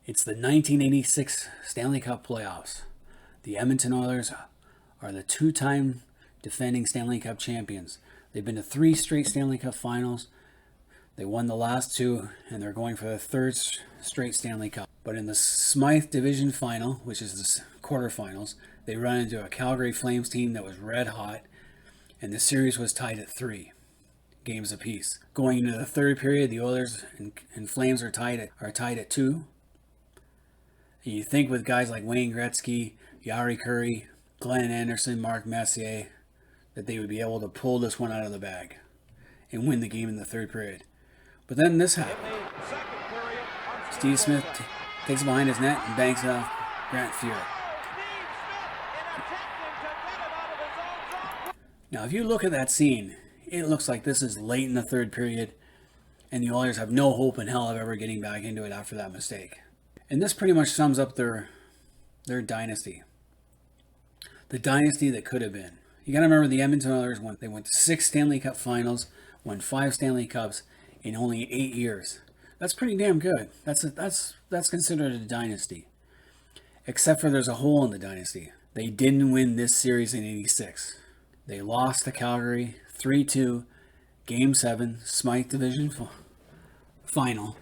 It's the 1986 Stanley Cup playoffs. The Edmonton Oilers are the two-time defending Stanley Cup champions. They've been to 3 straight Stanley Cup Finals. They won the last 2, and they're going for the 3rd straight Stanley Cup. But in the Smythe Division Final, which is the quarterfinals, they run into a Calgary Flames team that was red hot, and the series was tied at 3 games apiece. Going into the third period, the Oilers and Flames are tied at 2. And you think with guys like Wayne Gretzky, Yari Curry, Glenn Anderson, Mark Messier, that they would be able to pull this one out of the bag and win the game in the third period. But then this happened. Steve Smith takes it behind his net and banks it off Grant Fuhr. Now, if you look at that scene, it looks like this is late in the third period, and the Oilers have no hope in hell of ever getting back into it after that mistake. And this pretty much sums up their dynasty. The dynasty that could have been. You got to remember the Edmonton Oilers went to 6 Stanley Cup Finals, won 5 Stanley Cups in only 8 years. That's pretty damn good. That's considered a dynasty. Except for there's a hole in the dynasty. They didn't win this series in '86. They lost to Calgary 3-2, Game 7, Smythe Division Final,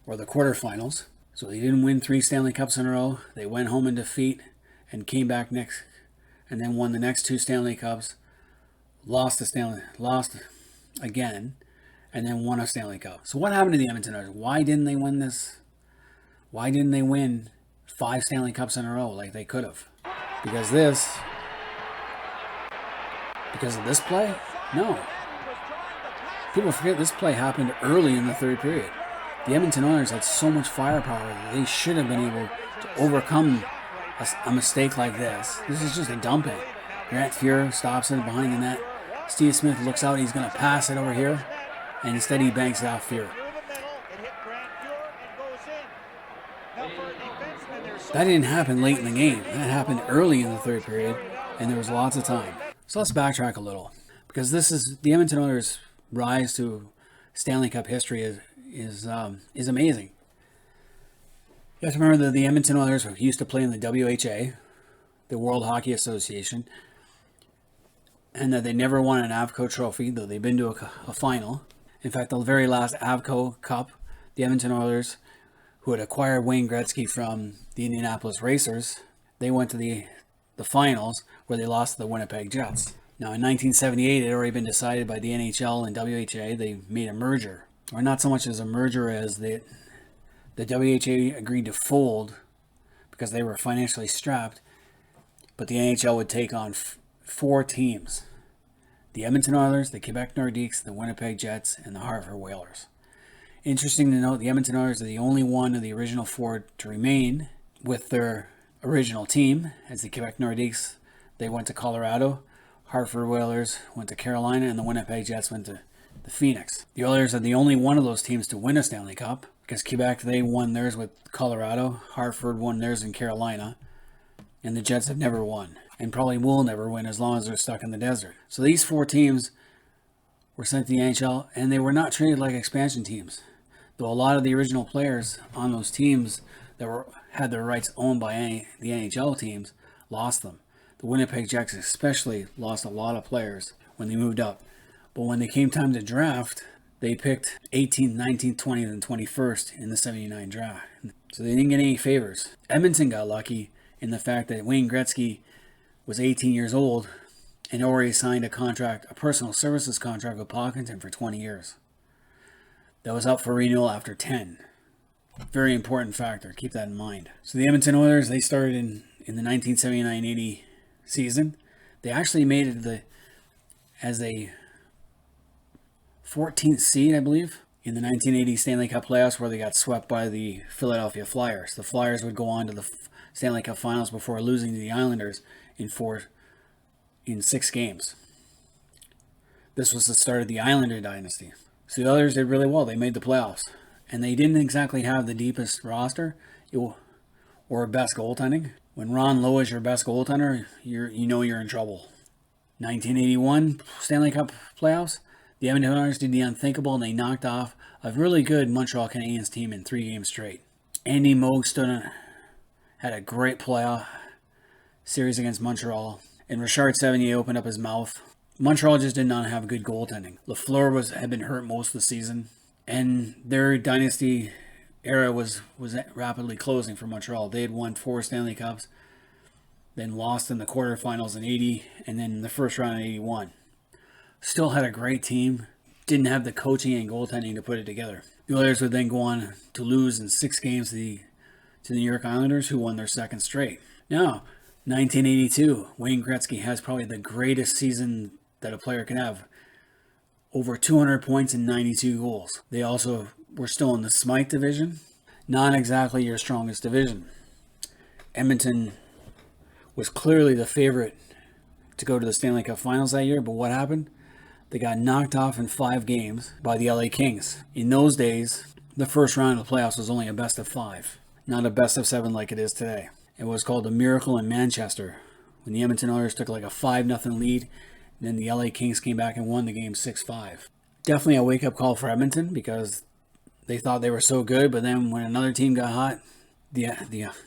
or the quarterfinals. So they didn't win 3 Stanley Cups in a row. They went home in defeat and came back next, and then won the next 2 Stanley Cups. Lost again, and then won a Stanley Cup. So what happened to the Edmonton Oilers? Why didn't they win this? Why didn't they win 5 Stanley Cups in a row like they could have? Because of this play? No. People forget this play happened early in the third period. The Edmonton Oilers had so much firepower that they should have been able to overcome a mistake like this. This is just a dumping. Grant Fuhr stops it behind the net. Steve Smith looks out. He's going to pass it over here. And instead he banks it off Fuhr. That didn't happen late in the game. That happened early in the third period. And there was lots of time. So let's backtrack a little. Because this is the Edmonton Oilers' rise to Stanley Cup history is amazing. You have to remember that the Edmonton Oilers used to play in the WHA, the World Hockey Association, and that they never won an Avco trophy, though they've been to a final. In fact, the very last Avco Cup, the Edmonton Oilers, who had acquired Wayne Gretzky from the Indianapolis Racers, they went to the finals where they lost to the Winnipeg Jets. Now, in 1978, it had already been decided by the NHL and WHA. They made a merger, or not so much as a merger as the WHA agreed to fold because they were financially strapped, but the NHL would take on 4 teams: the Edmonton Oilers, the Quebec Nordiques, the Winnipeg Jets, and the Hartford Whalers. Interesting to note, the Edmonton Oilers are the only one of the original 4 to remain with their original team, as the Quebec Nordiques, they went to Colorado, Hartford Whalers went to Carolina, and the Winnipeg Jets went to the Phoenix. The Oilers are the only one of those teams to win a Stanley Cup, because Quebec, they won theirs with Colorado, Hartford won theirs in Carolina, and the Jets have never won, and probably will never win as long as they're stuck in the desert. So these 4 teams were sent to the NHL, and they were not treated like expansion teams, though a lot of the original players on those teams that had their rights owned by the NHL teams lost them. The Winnipeg Jets especially lost a lot of players when they moved up. But when they came time to draft, they picked 18th, 19th, 20th, and 21st in the 79 draft. So they didn't get any favors. Edmonton got lucky in the fact that Wayne Gretzky was 18 years old and already signed a personal services contract with Pocklington for 20 years. That was up for renewal after 10. Very important factor. Keep that in mind. So the Edmonton Oilers, they started in the 1979-80 season. They actually made it as a 14th seed, I believe, in the 1980 Stanley Cup playoffs, where they got swept by the Philadelphia Flyers. The Flyers would go on to the Stanley Cup Finals before losing to the Islanders in 6 games. This was the start of the Islander dynasty. So the Oilers did really well. They made the playoffs. And they didn't exactly have the deepest roster or best goaltending. When Ron Lowe is your best goaltender, you know you're in trouble. 1981 Stanley Cup playoffs, the Edmonton Oilers did the unthinkable, and they knocked off a really good Montreal Canadiens team in 3 games straight. Andy Moog had a great playoff series against Montreal, and Richard Sevigny opened up his mouth. Montreal just did not have good goaltending. Lafleur had been hurt most of the season, and their dynasty era was rapidly closing for Montreal. They had won 4 Stanley Cups, then lost in the quarterfinals in 80, and then the first round in 81. Still had a great team, didn't have the coaching and goaltending to put it together. The Oilers would then go on to lose in 6 games to the New York Islanders, who won their second straight. Now, 1982, Wayne Gretzky has probably the greatest season that a player can have. Over 200 points and 92 goals. They also were still in the Smythe division. Not exactly your strongest division. Edmonton was clearly the favorite to go to the Stanley Cup Finals that year, but what happened? They got knocked off in 5 games by the LA Kings. In those days, the first round of the playoffs was only a best of 5, not a best of 7 like it is today. It was called the Miracle in Manchester, when the Edmonton Oilers took like a 5-0 lead. And then the LA Kings came back and won the game 6-5. Definitely a wake-up call for Edmonton because they thought they were so good, but then when another team got hot, the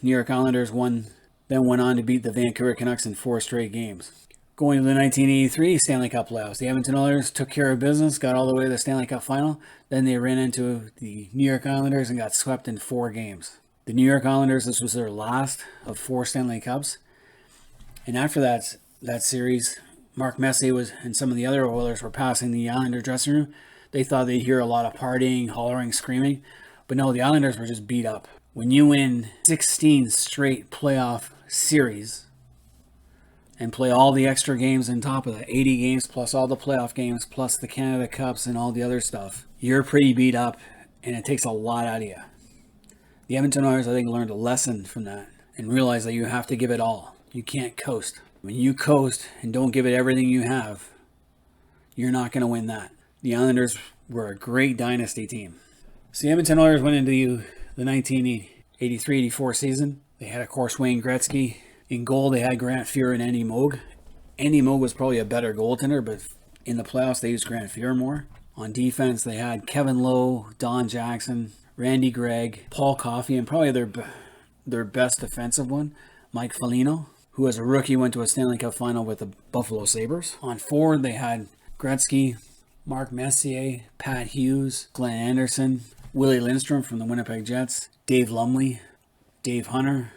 New York Islanders went on to beat the Vancouver Canucks in 4 straight games. Going to the 1983 Stanley Cup playoffs, the Edmonton Oilers took care of business, got all the way to the Stanley Cup final. Then they ran into the New York Islanders and got swept in 4 games. The New York Islanders, this was their last of 4 Stanley Cups. And after that series, Mark Messier and some of the other Oilers were passing the Islander dressing room. They thought they'd hear a lot of partying, hollering, screaming. But no, the Islanders were just beat up. When you win 16 straight playoff series and play all the extra games on top of that, 80 games plus all the playoff games plus the Canada Cups and all the other stuff, you're pretty beat up and it takes a lot out of you. The Edmonton Oilers, I think, learned a lesson from that and realized that you have to give it all. You can't coast. When you coast and don't give it everything you have, you're not going to win that. The Islanders were a great dynasty team. So the Edmonton Oilers went into the 1983-84 season. They had, of course, Wayne Gretzky. In goal, they had Grant Fuhr and Andy Moog. Andy Moog was probably a better goaltender, but in the playoffs, they used Grant Fuhr more. On defense, they had Kevin Lowe, Don Jackson, Randy Gregg, Paul Coffey, and probably their best defensive one, Mike Foligno, who as a rookie went to a Stanley Cup final with the Buffalo Sabres. On forward, they had Gretzky, Mark Messier, Pat Hughes, Glenn Anderson, Willie Lindstrom from the Winnipeg Jets, Dave Lumley, Dave Hunter,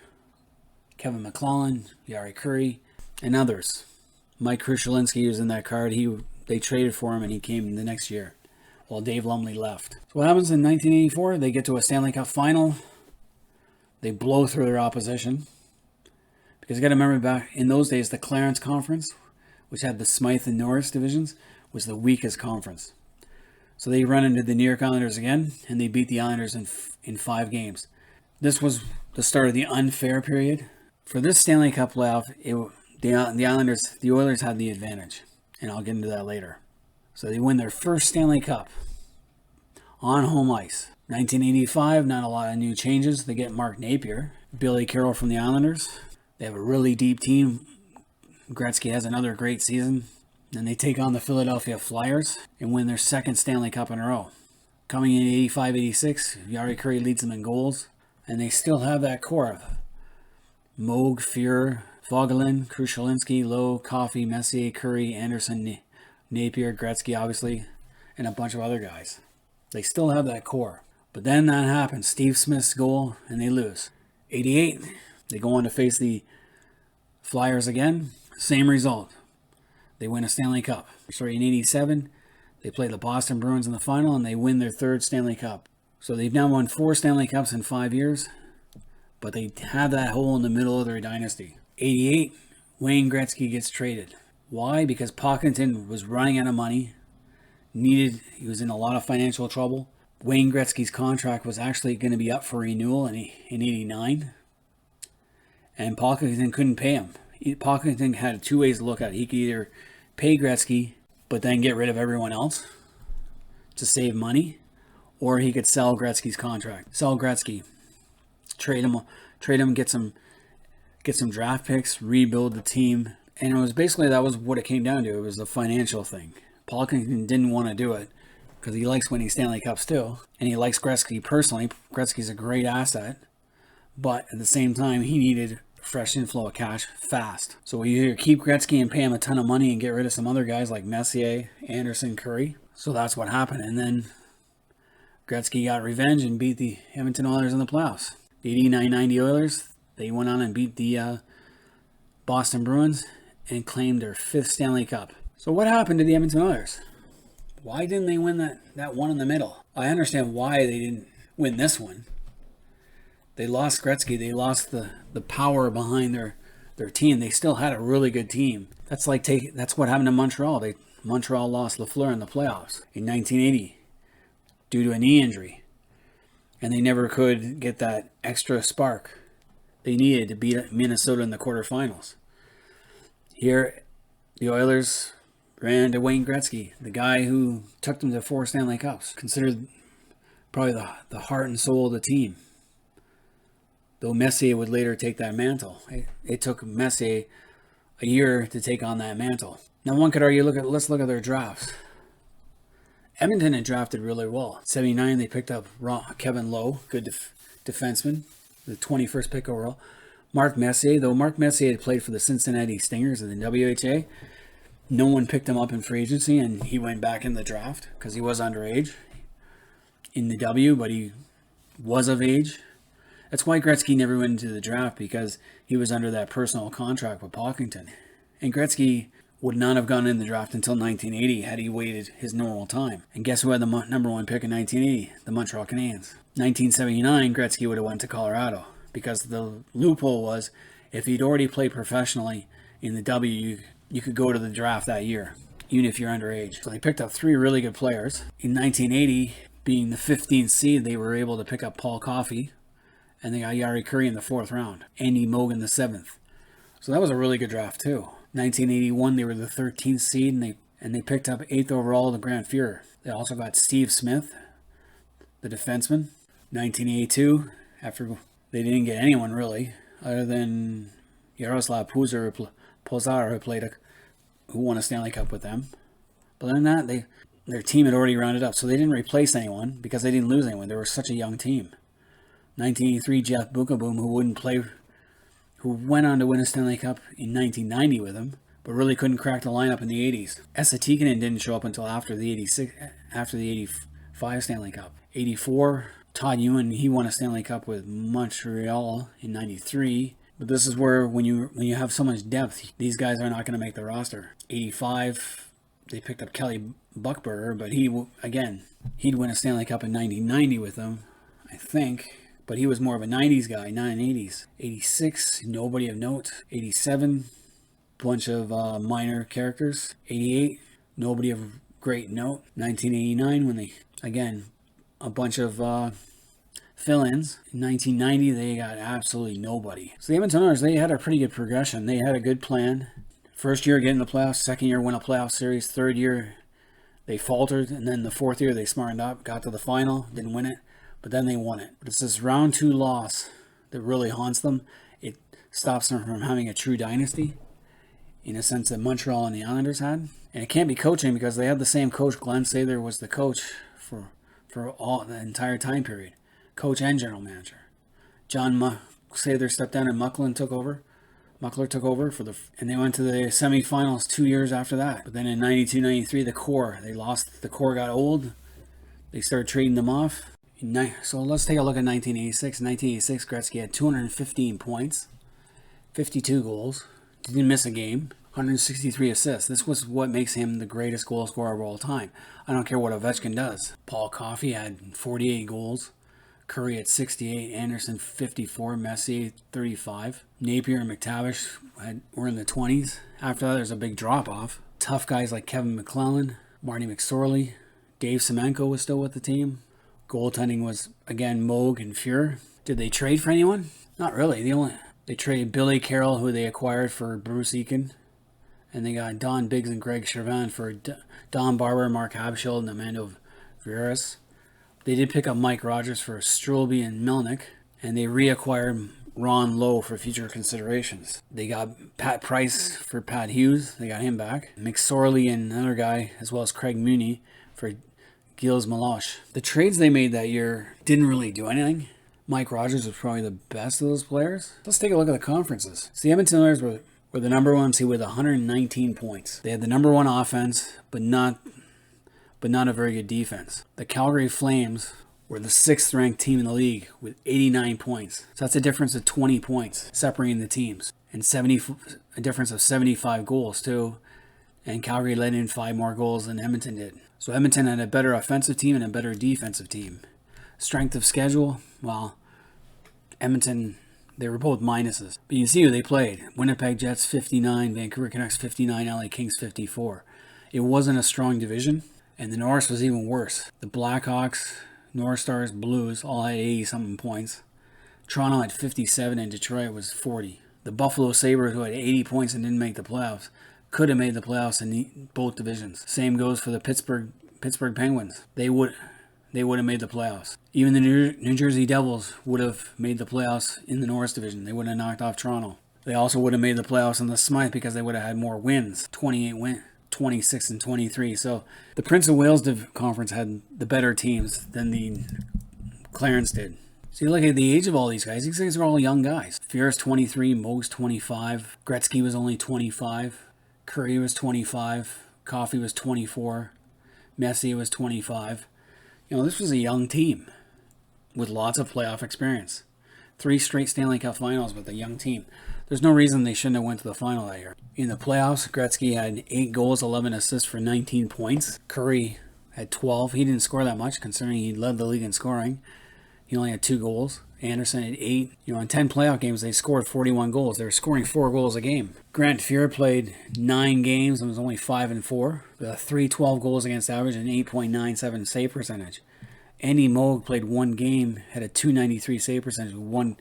Kevin McClellan, Yari Curry, and others. Mike Krushelinski was in that card. They traded for him and he came the next year while Dave Lumley left. So what happens in 1984? They get to a Stanley Cup final. They blow through their opposition. Because you got to remember back in those days, the Clarence Conference, which had the Smythe and Norris divisions, was the weakest conference. So they run into the New York Islanders again, and they beat the Islanders in 5 games. This was the start of the unfair period. For this Stanley Cup playoff, the Oilers had the advantage, and I'll get into that later. So they win their first Stanley Cup on home ice. 1985, not a lot of new changes. They get Mark Napier, Billy Carroll from the Islanders. They have a really deep team. Gretzky has another great season. Then they take on the Philadelphia Flyers and win their second Stanley Cup in a row. Coming in 85-86, Yari Curry leads them in goals. And they still have that core of Moog, Fuhr, Vogelin, Krushelinski, Lowe, Coffey, Messier, Curry, Anderson, Napier, Gretzky, obviously, and a bunch of other guys. They still have that core. But then that happens. Steve Smith's goal, and they lose. 88, they go on to face the Flyers again. Same result. They win a Stanley Cup. In 87, they play the Boston Bruins in the final, and they win their 3rd Stanley Cup. So they've now won 4 Stanley Cups in 5 years, but they have that hole in the middle of their dynasty. 88, Wayne Gretzky gets traded. Why? Because Pocklington was running out of money. He was in a lot of financial trouble. Wayne Gretzky's contract was actually going to be up for renewal in 89, and Pocklington couldn't pay him. Pocklington had 2 ways to look at it. He could either pay Gretzky, but then get rid of everyone else to save money, or he could sell Gretzky's contract. Sell Gretzky, trade him, get some draft picks, rebuild the team, and it was basically that was what it came down to. It was a financial thing. Pocklington didn't want to do it because he likes winning Stanley Cups too, and he likes Gretzky personally. Gretzky's a great asset, But at the same time, he needed fresh inflow of cash fast. So we either keep Gretzky and pay him a ton of money and get rid of some other guys like Messier, Anderson, Curry. So that's what happened. And then Gretzky got revenge and beat the Edmonton Oilers in the playoffs. The 89-90 Oilers, they went on and beat the Boston Bruins and claimed their 5th Stanley Cup. So what happened to the Edmonton Oilers? Why didn't they win that one in the middle? I understand why they didn't win this one. They lost Gretzky. They lost the power behind their team. They still had a really good team. That's what happened to Montreal. Montreal lost Lafleur in the playoffs in 1980 due to a knee injury. And they never could get that extra spark they needed to beat Minnesota in the quarterfinals. Here, the Oilers ran to Wayne Gretzky, the guy who took them to 4 Stanley Cups, considered probably the heart and soul of the team. Though Messier would later take that mantle. It took Messier a year to take on that mantle. Now one could argue, let's look at their drafts. Edmonton had drafted really well. In 79, they picked up Kevin Lowe, good defenseman, the 21st pick overall. Mark Messier, though Mark Messier had played for the Cincinnati Stingers in the WHA, no one picked him up in free agency, and he went back in the draft because he was underage in the W, but he was of age. That's why Gretzky never went into the draft, because he was under that personal contract with Pocklington. And Gretzky would not have gone in the draft until 1980 had he waited his normal time. And guess who had the number 1 pick in 1980? The Montreal Canadiens. 1979, Gretzky would have went to Colorado, because the loophole was if he'd already played professionally in the W, you could go to the draft that year, even if you're underage. So they picked up 3 really good players. In 1980, being the 15th seed, they were able to pick up Paul Coffey, and they got Yari Curry in the 4th round. Andy Mogan the 7th. So that was a really good draft too. 1981, they were the 13th seed, and they picked up 8th overall the Grand Fuhrer. They also got Steve Smith, the defenseman. 1982, after they didn't get anyone really, other than Yaroslav Pozar, who won a Stanley Cup with them. But then that, their team had already rounded up, so they didn't replace anyone because they didn't lose anyone. They were such a young team. 1983, Jeff Bukaboom, who went on to win a Stanley Cup in 1990 with him, but really couldn't crack the lineup in the 80s. Esa Tikkanen didn't show up until after the 85 Stanley Cup. 84, Todd Ewan, he won a Stanley Cup with Montreal in 93. But this is where when you have so much depth, these guys are not going to make the roster. 85, they picked up Kelly Buchberger, but he'd win a Stanley Cup in 1990 with them, I think. But he was more of a 90s guy, not an 80s. 86, nobody of note. 87, bunch of minor characters. 88, nobody of great note. 1989, a bunch of fill-ins. In 1990, they got absolutely nobody. So the Edmonton Oilers, they had a pretty good progression. They had a good plan. First year, get in the playoffs. Second year, win a playoff series. Third year, they faltered. And then the 4th year, they smartened up, got to the final, didn't win it. But then they won it. But it's this round 2 loss that really haunts them. It stops them from having a true dynasty, in a sense that Montreal and the Islanders had. And it can't be coaching, because they had the same coach. Glenn Sather was the coach for all the entire time period. Coach and general manager. John Sather stepped down and Muckler took over and they went to the semifinals 2 years after that. But then in 92-93, the core got old. They started trading them off. So let's take a look at 1986. In 1986, Gretzky had 215 points, 52 goals, didn't miss a game, 163 assists. This was what makes him the greatest goal scorer of all time. I don't care what Ovechkin does. Paul Coffey had 48 goals, Curry at 68, Anderson 54, Messier 35. Napier and McTavish were in the 20s. After that, there's a big drop-off. Tough guys like Kevin McClellan, Marty McSorley, Dave Semenko was still with the team. Goaltending was, again, Moog and Fuhrer. Did they trade for anyone? Not really. They traded Billy Carroll, who they acquired, for Bruce Eakin. And they got Don Biggs and Greg Chervin for Don Barber, Mark Habschild, and Amando Vieras. They did pick up Mike Rogers for Strolby and Melnick. And they reacquired Ron Lowe for future considerations. They got Pat Price for Pat Hughes. They got him back. McSorley and another guy, as well as Craig Mooney, for Gilles Meloche. The trades they made that year didn't really do anything. Mike Rogers was probably the best of those players. Let's take a look at the conferences. So the Edmonton Oilers were the number one seed with 119 points. They had the number one offense, but not a very good defense. The Calgary Flames were the 6th ranked team in the league with 89 points. So that's a difference of 20 points separating the teams. And a difference of 75 goals too. And Calgary let in 5 more goals than Edmonton did. So Edmonton had a better offensive team and a better defensive team. Strength of schedule, well, Edmonton, they were both minuses. But you can see who they played. Winnipeg Jets 59, Vancouver Canucks 59, LA Kings 54. It wasn't a strong division, and the North was even worse. The Blackhawks, North Stars, Blues all had 80-something points. Toronto had 57 and Detroit was 40. The Buffalo Sabres, who had 80 points and didn't make the playoffs, could have made the playoffs in both divisions. Same goes for the Pittsburgh Penguins. They would have made the playoffs. Even the New Jersey Devils would have made the playoffs in the North Division. They would have knocked off Toronto. They also would have made the playoffs in the Smythe because they would have had more wins, 26 and 23. So the Prince of Wales Conference had the better teams than the Clarence did. So you look at the age of all these guys. These guys are all young guys. Fear's 23, Moog's 25, Gretzky was only 25, Curry was 25, Coffey was 24, Messier was 25. This was a young team with lots of playoff experience. 3 straight Stanley Cup Finals with a young team. There's no reason they shouldn't have went to the final that year. In the playoffs, Gretzky had 8 goals, 11 assists for 19 points. Curry had 12. He didn't score that much considering he led the league in scoring. He only had 2 goals. Anderson had 8. In 10 playoff games, they scored 41 goals. They were scoring 4 goals a game. Grant Fuhr played 9 games and was only 5-4. With a .312 goals against average and 8.97 save percentage. Andy Moog played 1 game, had a .293 save percentage with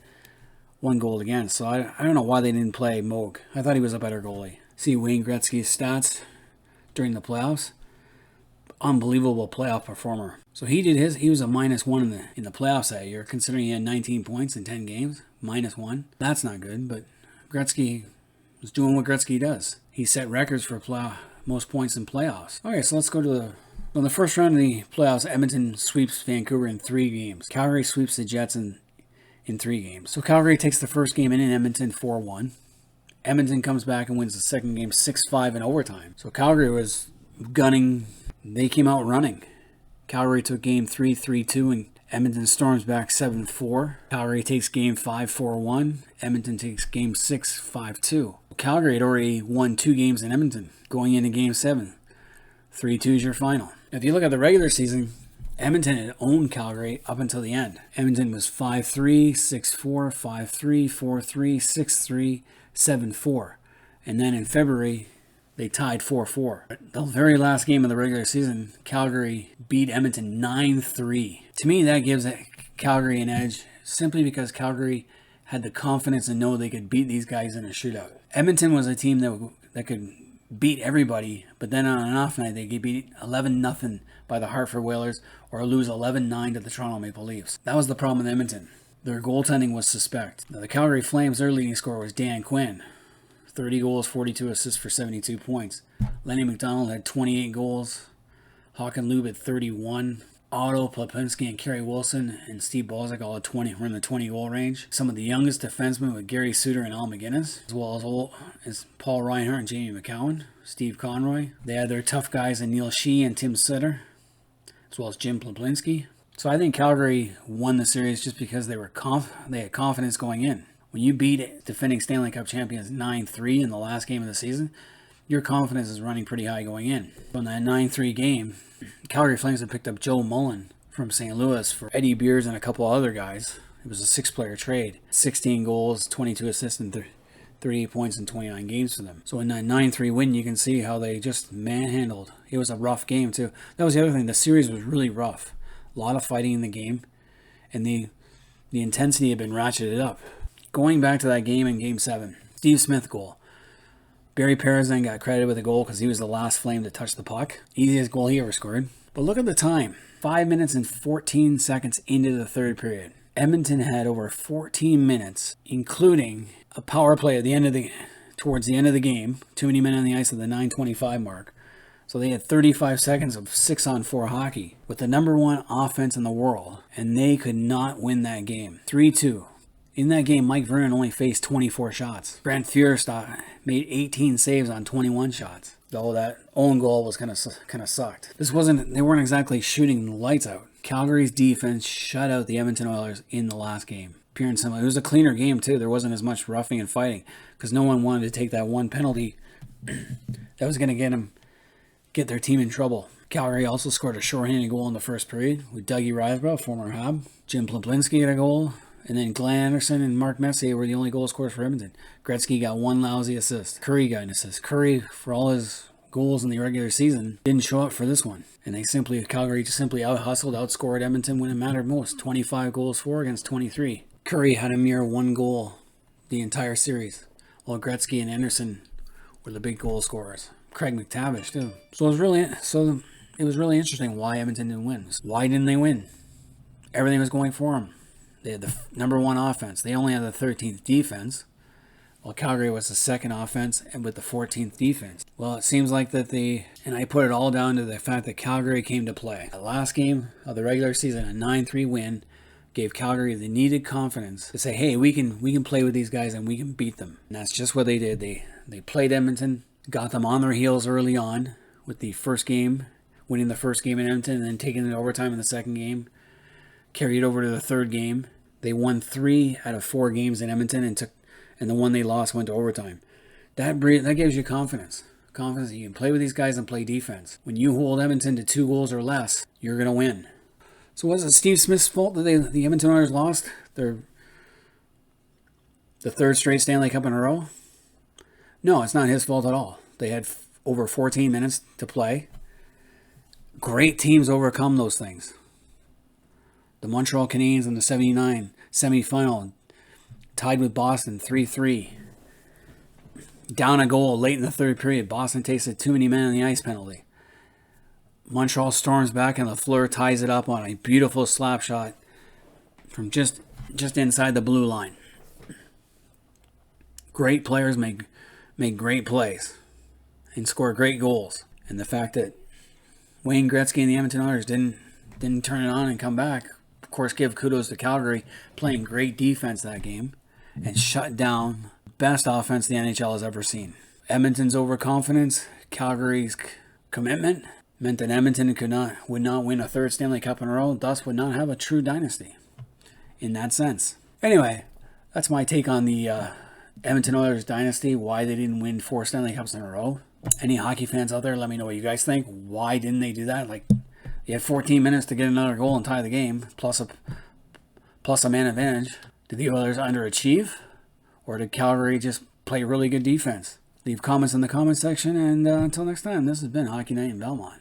one goal against. So I don't know why they didn't play Moog. I thought he was a better goalie. See Wayne Gretzky's stats during the playoffs. Unbelievable playoff performer. So he was a -1 in the playoffs that year, considering he had 19 points in 10 games. -1. That's not good, but Gretzky was doing what Gretzky does. He set records for most points in playoffs. Okay, so let's go to the first round of the playoffs. Edmonton sweeps Vancouver in 3 games. Calgary sweeps the Jets in 3 games. So Calgary takes the first game in Edmonton 4-1. Edmonton comes back and wins the second game 6-5 in overtime. So Calgary was gunning. They came out running. Calgary took game 3, 3-2, and Edmonton storms back 7-4. Calgary takes game 5, 4-1. Edmonton takes game 6, 5-2. Calgary had already won 2 games in Edmonton going into game 7. 3-2 is your final. If you look at the regular season, Edmonton had owned Calgary up until the end. Edmonton was 5-3, 6-4, 5-3, 4-3, 6-3, 7-4. And then in February, they tied 4-4. The very last game of the regular season, Calgary beat Edmonton 9-3. To me, that gives Calgary an edge simply because Calgary had the confidence to know they could beat these guys in a shootout. Edmonton was a team that could beat everybody, but then on an off night, they could beat 11-0 by the Hartford Whalers or lose 11-9 to the Toronto Maple Leafs. That was the problem with Edmonton. Their goaltending was suspect. Now, the Calgary Flames, their leading scorer was Dan Quinn. 30 goals, 42 assists for 72 points. Lenny McDonald had 28 goals. Håkan Lube had 31. Otto Plapinski and Kerry Wilson and Steve Balzac all had 20, were in the 20-goal range. Some of the youngest defensemen with Gary Suter and Al McGinnis, as well as Paul Reinhart and Jamie McCowan, Steve Conroy. They had their tough guys in Neil Shee and Tim Sutter, as well as Jim Plapinski. So I think Calgary won the series just because they had confidence going in. When you beat defending Stanley Cup champions 9-3 in the last game of the season, your confidence is running pretty high going in. In that 9-3 game, Calgary Flames had picked up Joe Mullen from St. Louis for Eddie Beers and a couple other guys. It was a 6-player trade. 16 goals, 22 assists, and 38 points in 29 games for them. So in that 9-3 win, you can see how they just manhandled. It was a rough game, too. That was the other thing. The series was really rough. A lot of fighting in the game, and the intensity had been ratcheted up. Going back to that game in Game 7, Steve Smith goal. Barry Parazan got credited with a goal because he was the last Flame to touch the puck. Easiest goal he ever scored. But look at the time. 5 minutes and 14 seconds into the third period. Edmonton had over 14 minutes, including a power play at towards the end of the game. Too many men on the ice at the 9:25 mark. So they had 35 seconds of 6-on-4 hockey with the number one offense in the world, and they could not win that game. 3-2. In that game, Mike Vernon only faced 24 shots. Grant Fierstadt made 18 saves on 21 shots. Though that own goal was kind of sucked. They weren't exactly shooting the lights out. Calgary's defense shut out the Edmonton Oilers in the last game. Pure and simple. It was a cleaner game too. There wasn't as much roughing and fighting because no one wanted to take that one penalty that was going to get their team in trouble. Calgary also scored a shorthanded goal in the first period with Dougie Risebrough, former Hab. Jim Ploplinski had a goal. And then Glenn Anderson and Mark Messier were the only goal scorers for Edmonton. Gretzky got one lousy assist. Curry got an assist. Curry, for all his goals in the regular season, didn't show up for this one. And Calgary just simply out-hustled, outscored Edmonton when it mattered most. 25 goals for against 23. Curry had a mere one goal the entire series, while Gretzky and Anderson were the big goal scorers. Craig McTavish, too. So it was really interesting why Edmonton didn't win. Why didn't they win? Everything was going for them. They had the number one offense. They only had the 13th defense, while Calgary was the second offense and with the 14th defense. Well, it seems like and I put it all down to the fact that Calgary came to play. The last game of the regular season, a 9-3 win, gave Calgary the needed confidence to say, hey, we can play with these guys and we can beat them. And that's just what they did. They played Edmonton, got them on their heels early on with the first game, winning the first game in Edmonton and then taking it to overtime in the second game. Carried over to the third game. They won 3 out of 4 games in Edmonton and the one they lost went to overtime. That gives you confidence. Confidence that you can play with these guys and play defense. When you hold Edmonton to 2 goals or less, you're going to win. So was it Steve Smith's fault that the Edmonton Oilers lost the third straight Stanley Cup in a row? No, it's not his fault at all. They had over 14 minutes to play. Great teams overcome those things. The Montreal Canadiens in the 79 semifinal tied with Boston 3-3. Down a goal late in the third period. Boston tasted too many men on the ice penalty. Montreal storms back and Lafleur ties it up on a beautiful slap shot from just inside the blue line. Great players make great plays and score great goals. And the fact that Wayne Gretzky and the Edmonton Oilers didn't turn it on and come back, of course, give kudos to Calgary playing great defense that game and shut down the best offense the NHL has ever seen. Edmonton's overconfidence, Calgary's commitment meant that Edmonton would not win a third Stanley Cup in a row, thus would not have a true dynasty in that sense. Anyway, that's my take on the Edmonton Oilers dynasty, why they didn't win 4 Stanley Cups in a row. Any hockey fans out there, let me know what you guys think. Why didn't they do that? You had 14 minutes to get another goal and tie the game, plus a man advantage. Did the Oilers underachieve? Or did Calgary just play really good defense? Leave comments in the comment section, and until next time, this has been Hockey Night in Belmont.